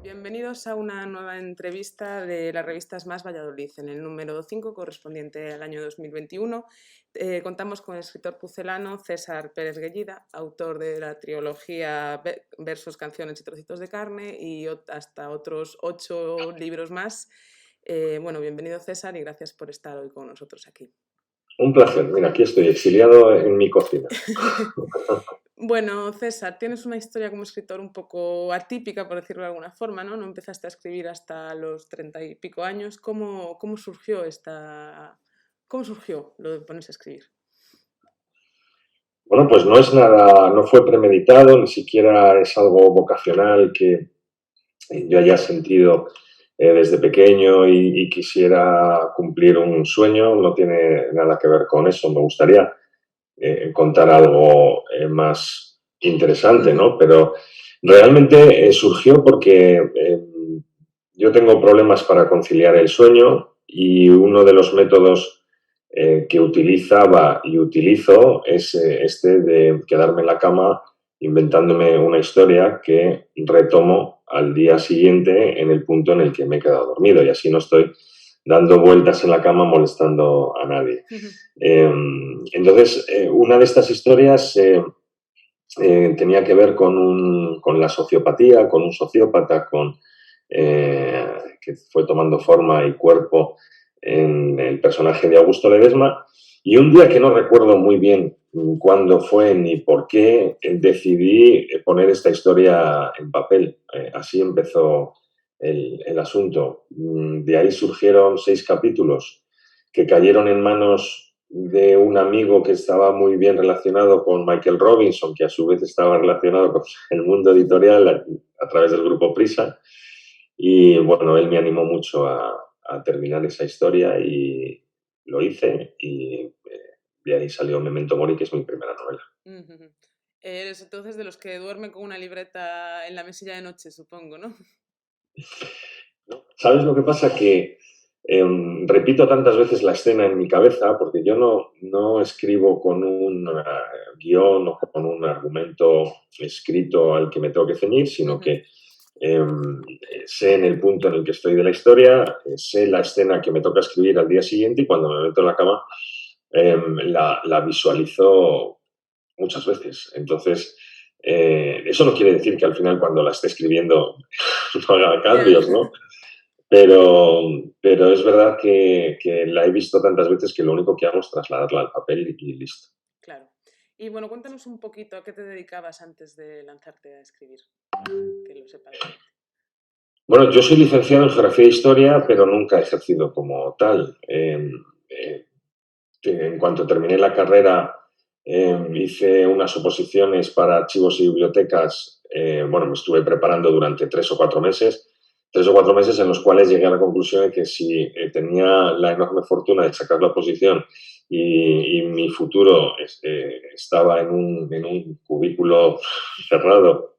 Bienvenidos a una nueva entrevista de las revistas Más Valladolid, en el número 5 correspondiente al año 2021. Contamos con el escritor pucelano César Pérez Guellida, autor de la trilogía Versos, canciones y trocitos de carne y hasta otros 8 libros más. Bienvenido César y gracias por estar hoy con nosotros aquí. Un placer. Mira, aquí estoy exiliado en mi cocina. Bueno, César, tienes una historia como escritor un poco atípica, por decirlo de alguna forma, ¿no? No empezaste a escribir hasta los 30 y pico años. ¿Cómo surgió lo de ponerse a escribir? Bueno, pues no es nada, no fue premeditado, ni siquiera es algo vocacional que yo haya sentido desde pequeño y quisiera cumplir un sueño. No tiene nada que ver con eso. Me gustaría contar algo más interesante, ¿no? Pero realmente surgió porque yo tengo problemas para conciliar el sueño y uno de los métodos que utilizaba y utilizo es este de quedarme en la cama inventándome una historia que retomo al día siguiente en el punto en el que me he quedado dormido y así no estoy dando vueltas en la cama molestando a nadie. Entonces, una de estas historias tenía que ver con la sociopatía, con un sociópata, que fue tomando forma y cuerpo en el personaje de Augusto Ledesma. Y un día que no recuerdo muy bien cuándo fue ni por qué, decidí poner esta historia en papel. Así empezó el asunto. De ahí surgieron 6 capítulos que cayeron en manos de un amigo que estaba muy bien relacionado con Michael Robinson, que a su vez estaba relacionado con el mundo editorial a través del grupo Prisa. Y bueno, él me animó mucho a terminar esa historia y lo hice y de ahí salió Memento Mori, que es mi primera novela. Eres entonces de los que duermen con una libreta en la mesilla de noche, supongo, ¿no? ¿Sabes lo que pasa? Que repito tantas veces la escena en mi cabeza porque yo no escribo con un guión o con un argumento escrito al que me tengo que ceñir, sino que sé en el punto en el que estoy de la historia, sé la escena que me toca escribir al día siguiente y cuando me meto en la cama la visualizo muchas veces. Entonces, eso no quiere decir que al final cuando la esté escribiendo no haga cambios, ¿no? Pero es verdad que la he visto tantas veces que lo único que hago es trasladarla al papel y listo. Claro. Y bueno, cuéntanos un poquito a qué te dedicabas antes de lanzarte a escribir, que lo sepa la gente. Bueno, yo soy licenciado en Geografía e Historia, pero nunca he ejercido como tal. En cuanto terminé la carrera, hice unas oposiciones para archivos y bibliotecas. Me estuve preparando durante 3 o 4 meses. 3 o 4 meses en los cuales llegué a la conclusión de que si tenía la enorme fortuna de sacar la oposición y mi futuro estaba en un cubículo cerrado,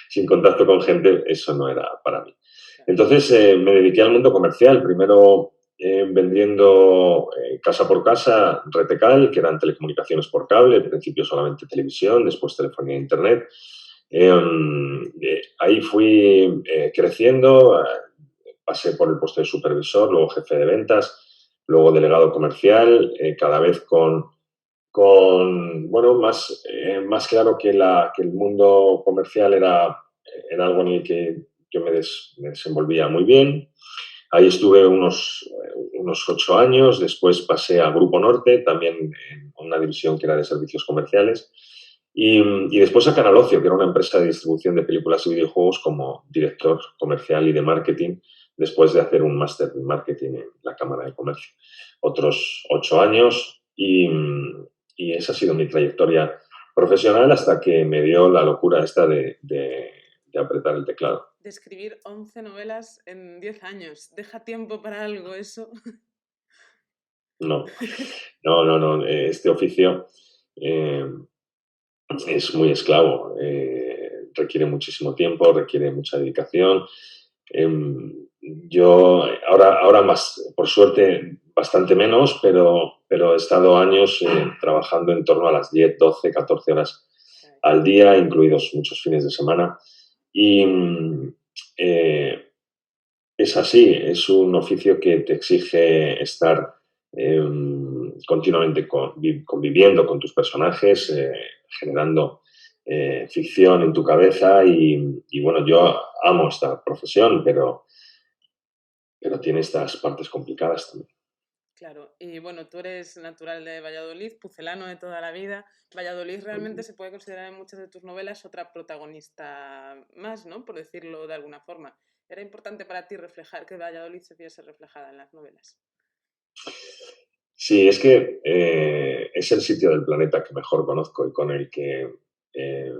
sin contacto con gente, eso no era para mí. Entonces me dediqué al mundo comercial, primero vendiendo casa por casa, Retecal, que eran telecomunicaciones por cable, al principio solamente televisión, después telefonía e internet. Ahí fui creciendo, pasé por el puesto de supervisor, luego jefe de ventas, luego delegado comercial, cada vez con más claro que el mundo comercial era algo en el que yo me desenvolvía muy bien. Ahí estuve unos 8 años, después pasé a Grupo Norte, también en una división que era de servicios comerciales, y después a Canal Ocio, que era una empresa de distribución de películas y videojuegos como director comercial y de marketing, después de hacer un máster en marketing en la Cámara de Comercio. Otros 8 años y esa ha sido mi trayectoria profesional hasta que me dio la locura esta de apretar el teclado. De escribir 11 novelas en 10 años. ¿Deja tiempo para algo eso? No. Este oficio es muy esclavo. Requiere muchísimo tiempo, requiere mucha dedicación. Yo ahora más, por suerte, bastante menos, pero he estado años trabajando en torno a las 10, 12, 14 horas al día, incluidos muchos fines de semana. Y es así, es un oficio que te exige estar continuamente conviviendo con tus personajes, generando ficción en tu cabeza y, bueno, yo amo esta profesión, pero tiene estas partes complicadas también. Claro, y bueno, tú eres natural de Valladolid, pucelano de toda la vida. Valladolid realmente se puede considerar en muchas de tus novelas otra protagonista más, ¿no? Por decirlo de alguna forma. ¿Era importante para ti reflejar que Valladolid se viese reflejada en las novelas? Sí, es que es el sitio del planeta que mejor conozco y con el que eh,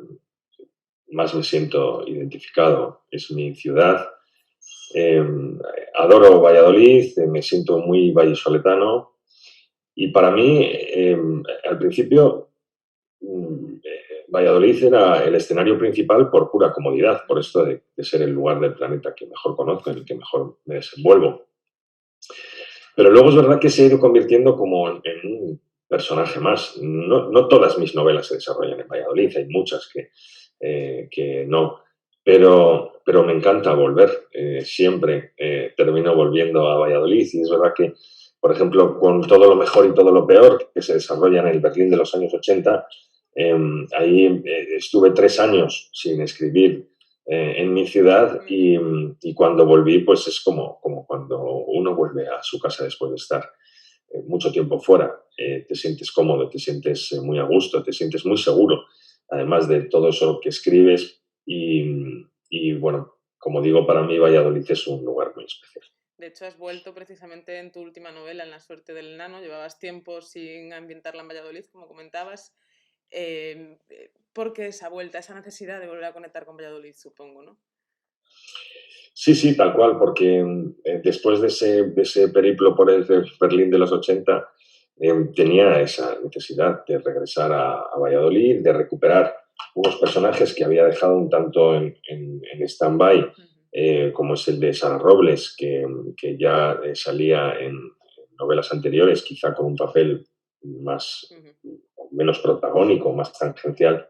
más me siento identificado. Es mi ciudad. Eh, Adoro Valladolid, me siento muy vallisoletano y para mí, al principio, Valladolid era el escenario principal por pura comodidad, por esto de ser el lugar del planeta que mejor conozco, en el que mejor me desenvuelvo. Pero luego es verdad que se ha ido convirtiendo como en un personaje más. No, no todas mis novelas se desarrollan en Valladolid, hay muchas que no, pero me encanta volver. Siempre termino volviendo a Valladolid y es verdad que, por ejemplo, con todo lo mejor y todo lo peor que se desarrolla en el Berlín de los años 80, ahí estuve 3 años sin escribir en mi ciudad y cuando volví, pues es como cuando uno vuelve a su casa después de estar mucho tiempo fuera. Te sientes cómodo, te sientes muy a gusto, te sientes muy seguro, además de todo eso que escribes y bueno, como digo, para mí Valladolid es un lugar muy especial. De hecho, has vuelto precisamente en tu última novela, En la suerte del enano. Llevabas tiempo sin ambientarla en Valladolid, como comentabas. ¿Por qué esa vuelta, esa necesidad de volver a conectar con Valladolid, supongo, ¿no? Sí, sí, tal cual, porque después de ese periplo por el Berlín de los 80, tenía esa necesidad de regresar a Valladolid, de recuperar unos personajes que había dejado un tanto en stand-by, como es el de Sara Robles, que ya salía en novelas anteriores, quizá con un papel más, menos protagónico, más tangencial.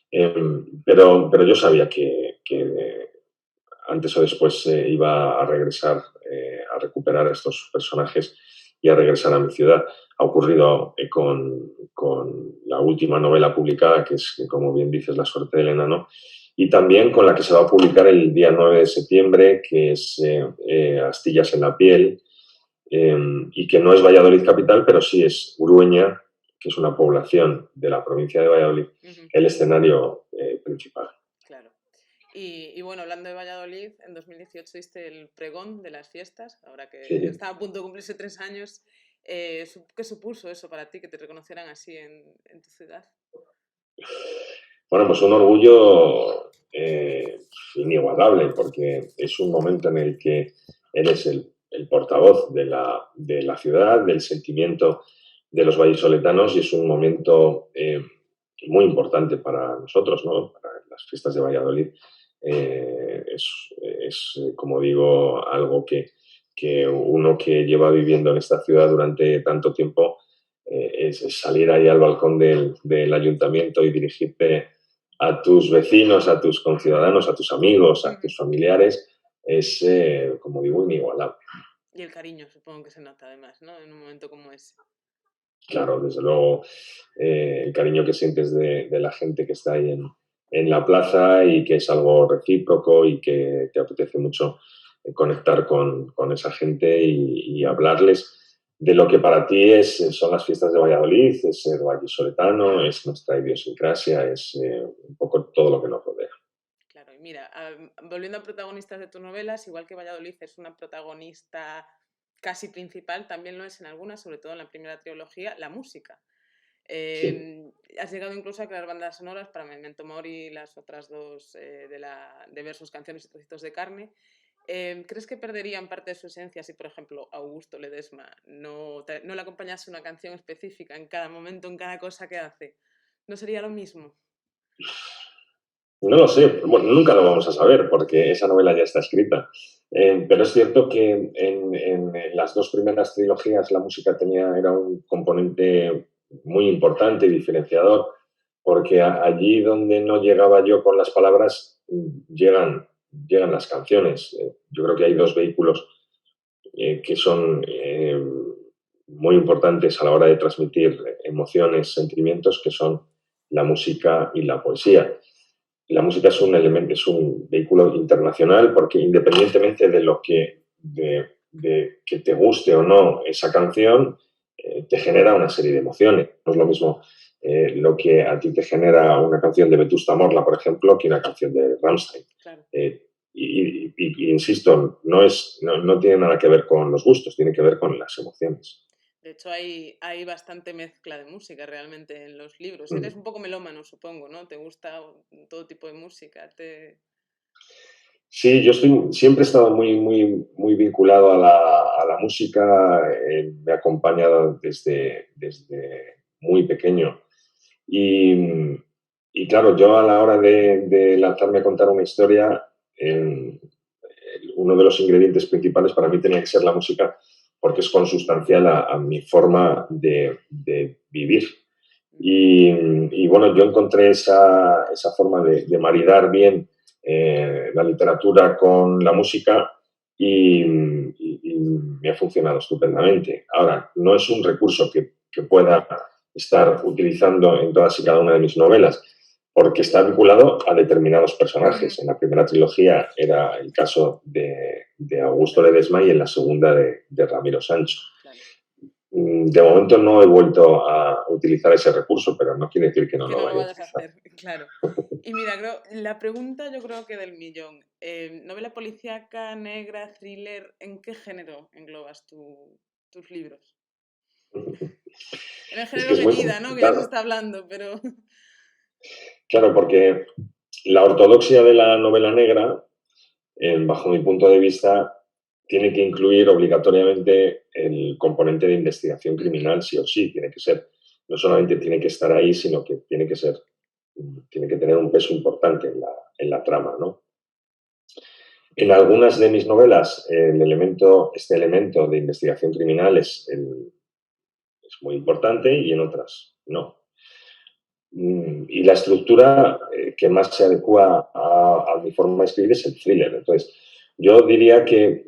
Pero yo sabía que antes o después iba a regresar a recuperar a estos personajes y a regresar a mi ciudad. Ha ocurrido con la última novela publicada, que es, como bien dices, La suerte del enano, y también con la que se va a publicar el día 9 de septiembre, que es Astillas en la piel, y que no es Valladolid capital, pero sí es Urueña, que es una población de la provincia de Valladolid, el escenario principal. Claro. Y bueno, hablando de Valladolid, en 2018 diste el pregón de las fiestas, ahora que Sí. está a punto de cumplirse 3 años. ¿Qué supuso eso para ti, que te reconocieran así en tu ciudad? Bueno, pues un orgullo inigualable, porque es un momento en el que eres el portavoz de la ciudad, del sentimiento de los vallisoletanos, y es un momento muy importante para nosotros, ¿no? Para las fiestas de Valladolid. Como digo, algo que uno que lleva viviendo en esta ciudad durante tanto tiempo, es salir ahí al balcón del ayuntamiento y dirigirte a tus vecinos, a tus conciudadanos, a tus amigos, a tus familiares, es, como digo, inigualable. Y el cariño, supongo que se nota además, ¿no? En un momento como ese. Claro, desde luego, el cariño que sientes de la gente que está ahí en la plaza y que es algo recíproco y que te apetece mucho conectar con esa gente y hablarles de lo que para ti son las fiestas de Valladolid, es ser vallisoletano, es nuestra idiosincrasia, es un poco todo lo que nos rodea. Claro, y mira, volviendo a protagonistas de tus novelas, igual que Valladolid es una protagonista casi principal, también lo es en algunas, sobre todo en la primera trilogía, la música. Sí. Has llegado incluso a crear bandas sonoras para Memento Mori y las otras dos de versos, canciones y trocitos de carne. ¿Crees que perderían parte de su esencia si, por ejemplo, Augusto Ledesma no le acompañase una canción específica en cada momento, en cada cosa que hace? ¿No sería lo mismo? No lo sé, bueno, nunca lo vamos a saber porque esa novela ya está escrita. Pero es cierto que en las dos primeras trilogías la música era un componente muy importante y diferenciador, porque allí donde no llegaba yo con las palabras, llegan llegan las canciones. Yo creo que hay dos vehículos que son muy importantes a la hora de transmitir emociones, sentimientos, que son la música y la poesía. La música es un elemento, es un vehículo internacional porque independientemente de lo de que te guste o no esa canción, te genera una serie de emociones. No es lo mismo lo que a ti te genera una canción de Vetusta Morla, por ejemplo, que una canción de Rammstein. Claro. Insisto, no tiene nada que ver con los gustos, tiene que ver con las emociones. De hecho, hay bastante mezcla de música realmente en los libros. Eres un poco melómano, supongo, ¿no? ¿Te gusta todo tipo de música? Sí, yo siempre he estado muy vinculado a la música, me ha acompañado desde muy pequeño. Y claro, yo a la hora de lanzarme a contar una historia, uno de los ingredientes principales para mí tenía que ser la música, porque es consustancial a mi forma de vivir. Y bueno, yo encontré esa forma de maridar bien la literatura con la música y me ha funcionado estupendamente. Ahora, no es un recurso que pueda estar utilizando en todas y cada una de mis novelas, porque está vinculado a determinados personajes. En la primera trilogía era el caso de Augusto Ledesma y en la segunda de Ramiro Sancho. De momento no he vuelto a utilizar ese recurso, pero no quiere decir que no lo vaya a utilizar. Claro. Y mira, la pregunta yo creo que del millón. ¿Novela policíaca, negra, thriller? ¿En qué género englobas tus libros? En el género Guellida, ¿no? Que ya se está hablando, pero... Claro, porque la ortodoxia de la novela negra, bajo mi punto de vista, tiene que incluir obligatoriamente el componente de investigación criminal, sí o sí. Tiene que ser, no solamente tiene que estar ahí, sino que tiene que tener un peso importante en la trama, ¿no? En algunas de mis novelas, este elemento de investigación criminal es muy importante y en otras no. Y la estructura que más se adecua a mi forma de escribir es el thriller. Entonces, yo diría que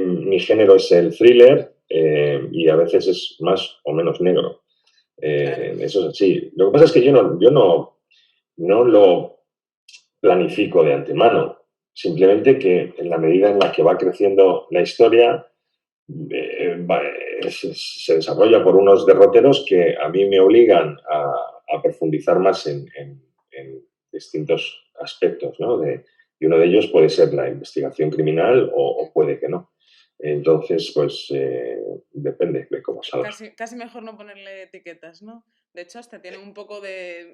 mi género es el thriller y a veces es más o menos negro. Eso es así. Lo que pasa es que yo no lo planifico de antemano. Simplemente que en la medida en la que va creciendo la historia, se desarrolla por unos derroteros que a mí me obligan a profundizar más en distintos aspectos, ¿no? Y uno de ellos puede ser la investigación criminal o puede que no. Entonces, pues depende de cómo salga. Casi mejor no ponerle etiquetas, ¿no? De hecho, hasta tienen un poco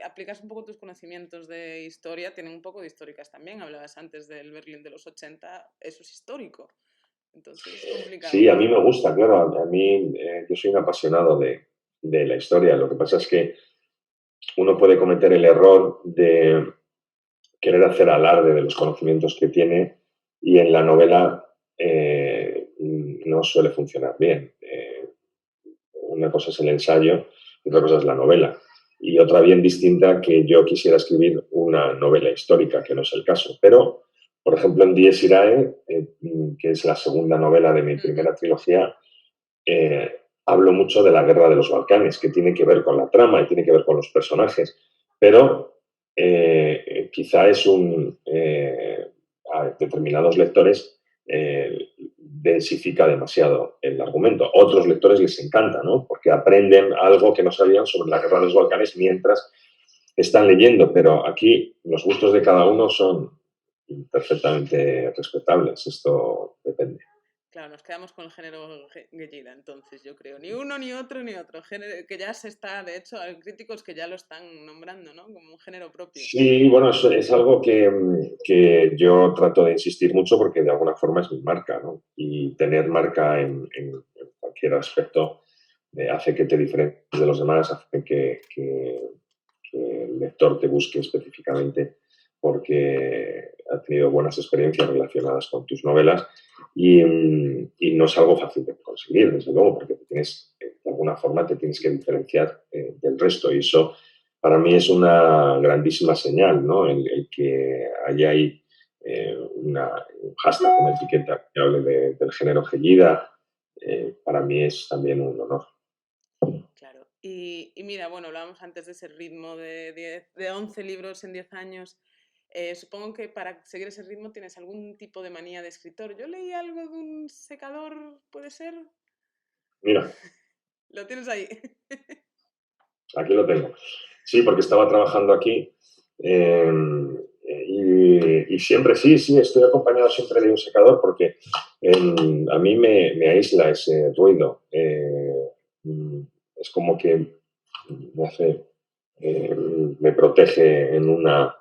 aplicas un poco tus conocimientos de historia, tienen un poco de históricas también. Hablabas antes del Berlín de los 80, eso es histórico. Entonces es complicado. Sí, a mí me gusta, claro. Yo soy un apasionado de la historia. Lo que pasa es que uno puede cometer el error de querer hacer alarde de los conocimientos que tiene y en la novela no suele funcionar bien. Una cosa es el ensayo y otra cosa es la novela. Y otra bien distinta que yo quisiera escribir una novela histórica, que no es el caso. Pero, por ejemplo, en Dies Irae, que es la segunda novela de mi primera trilogía, hablo mucho de la guerra de los Balcanes, que tiene que ver con la trama y tiene que ver con los personajes. Pero quizá a determinados lectores densifica demasiado el argumento. A otros lectores les encanta, ¿no? Porque aprenden algo que no sabían sobre la guerra de los Balcanes mientras están leyendo, pero aquí los gustos de cada uno son perfectamente respetables. Esto depende. Claro, nos quedamos con el género Guellida, entonces yo creo. Ni uno, ni otro, ni otro. Género, que ya se está, de hecho, hay críticos que ya lo están nombrando, ¿no? Como un género propio. Sí, bueno, es algo que yo trato de insistir mucho porque de alguna forma es mi marca, ¿no? Y tener marca en cualquier aspecto hace que te diferencies de los demás, hace que el lector te busque específicamente porque ha tenido buenas experiencias relacionadas con tus novelas y no es algo fácil de conseguir, desde luego, porque de alguna forma te tienes que diferenciar del resto y eso para mí es una grandísima señal, ¿no? El que haya ahí un hashtag, una etiqueta que hable del género Gellida, para mí es también un honor. Claro. Y mira, bueno, hablábamos antes de ese ritmo de 11 libros en 10 años. Supongo que para seguir ese ritmo tienes algún tipo de manía de escritor. Yo leí algo de un secador, ¿puede ser? Mira, Lo tienes ahí. aquí lo tengo. Sí, porque estaba trabajando aquí y siempre, sí, estoy acompañado siempre de un secador porque a mí me aísla ese ruido. Mm, es como que me hace, eh, me protege en una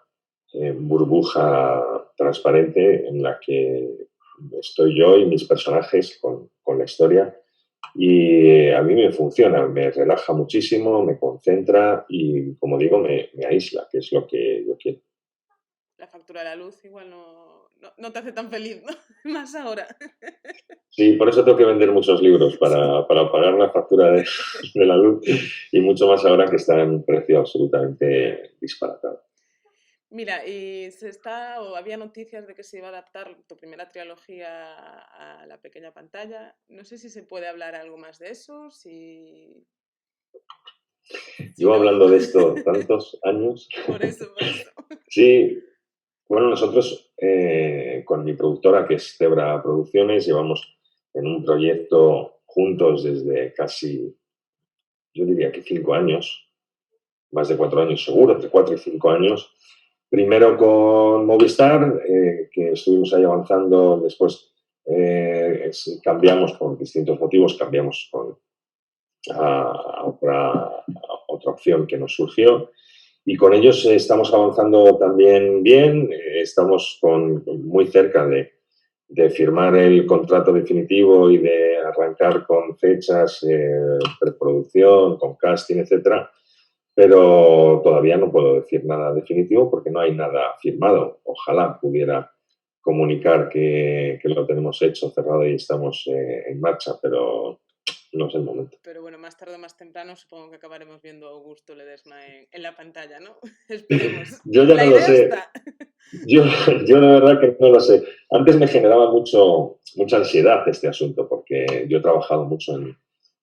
burbuja transparente en la que estoy yo y mis personajes con la historia. Y a mí me funciona, me relaja muchísimo, me concentra y, como digo, me aísla, que es lo que yo quiero. La factura de la luz igual no te hace tan feliz, ¿no? Más ahora. Sí, por eso tengo que vender muchos libros, Sí. para pagar la factura de la luz y mucho más ahora que está en un precio Claro. absolutamente disparatado. Mira, y había noticias de que se iba a adaptar tu primera trilogía a la pequeña pantalla. No sé si se puede hablar algo más de eso, si Llevo no, hablando de esto tantos años. por eso. Sí, bueno, nosotros con mi productora, que es Zebra Producciones, llevamos en un proyecto juntos desde casi, yo diría que 5 años, más de 4 años seguro, entre 4 y 5 años. Primero con Movistar, que estuvimos ahí avanzando, después cambiamos por distintos motivos, cambiamos a otra opción que nos surgió. Y con ellos estamos avanzando también bien, estamos muy cerca de firmar el contrato definitivo y de arrancar con fechas, preproducción, con casting, etcétera, pero todavía no puedo decir nada definitivo porque no hay nada firmado. Ojalá pudiera comunicar que lo tenemos hecho, cerrado y estamos en marcha, pero no es el momento. Pero bueno, más tarde o más temprano supongo que acabaremos viendo a Augusto Ledesma en la pantalla, ¿no? Esperemos. Yo ya La no lo idea sé. está. Yo, yo de verdad que no lo sé. Antes me generaba mucha ansiedad este asunto, porque yo he trabajado mucho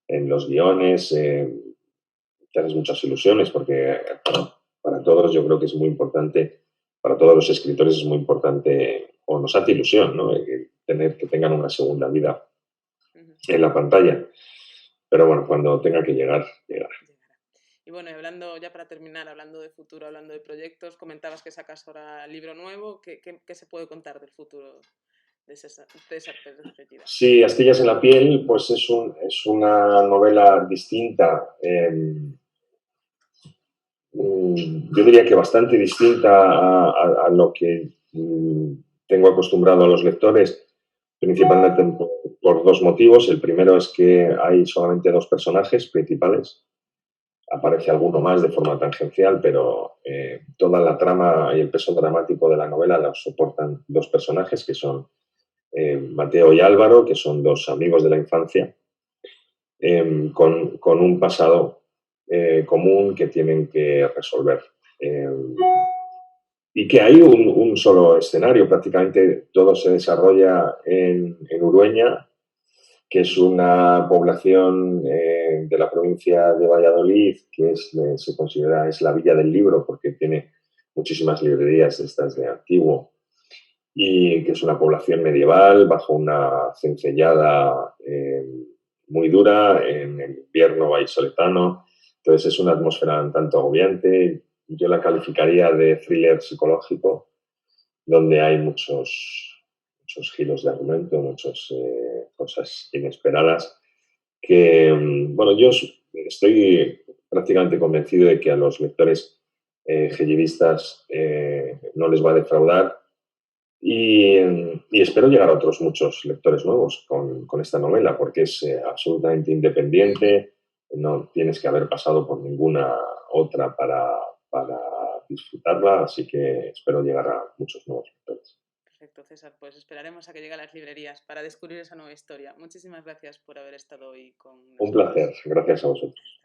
en los guiones, tienes muchas ilusiones, porque para todos yo creo que es muy importante, para todos los escritores es muy importante, o nos hace ilusión, ¿no? Que tengan una segunda vida Ujú. en la pantalla. Pero bueno, cuando tenga que llegar, llegará. Llegará. Y bueno, y hablando, ya para terminar, hablando de futuro, hablando de proyectos, comentabas que sacas ahora libro nuevo. ¿Qué se puede contar del futuro de César Pérez Gellida? Sí, Astillas en la piel, pues es una novela distinta. Yo diría que bastante distinta a lo que tengo acostumbrado a los lectores, principalmente por dos motivos. El primero es que hay solamente dos personajes principales. Aparece alguno más de forma tangencial, pero toda la trama y el peso dramático de la novela la soportan dos personajes, que son Mateo y Álvaro, que son dos amigos de la infancia, con un pasado común que tienen que resolver. Eh, y que hay un solo escenario, prácticamente todo se desarrolla en Urueña, que es una población de la provincia de Valladolid, que se considera es la villa del libro, porque tiene muchísimas librerías estas de antiguo, y que es una población medieval bajo una cencellada muy dura en el invierno vallisoletano. Entonces es una atmósfera un tanto agobiante. Yo la calificaría de thriller psicológico, donde hay muchos giros de argumento, muchas cosas inesperadas, que, bueno, yo estoy prácticamente convencido de que a los lectores gellivistas no les va a defraudar y espero llegar a otros muchos lectores nuevos con esta novela, porque es absolutamente independiente, no tienes que haber pasado por ninguna otra para disfrutarla, así que espero llegar a muchos nuevos lectores. Perfecto, César. Pues esperaremos a que llegue a las librerías para descubrir esa nueva historia. Muchísimas gracias por haber estado hoy con Un placer, nosotros. gracias a vosotros.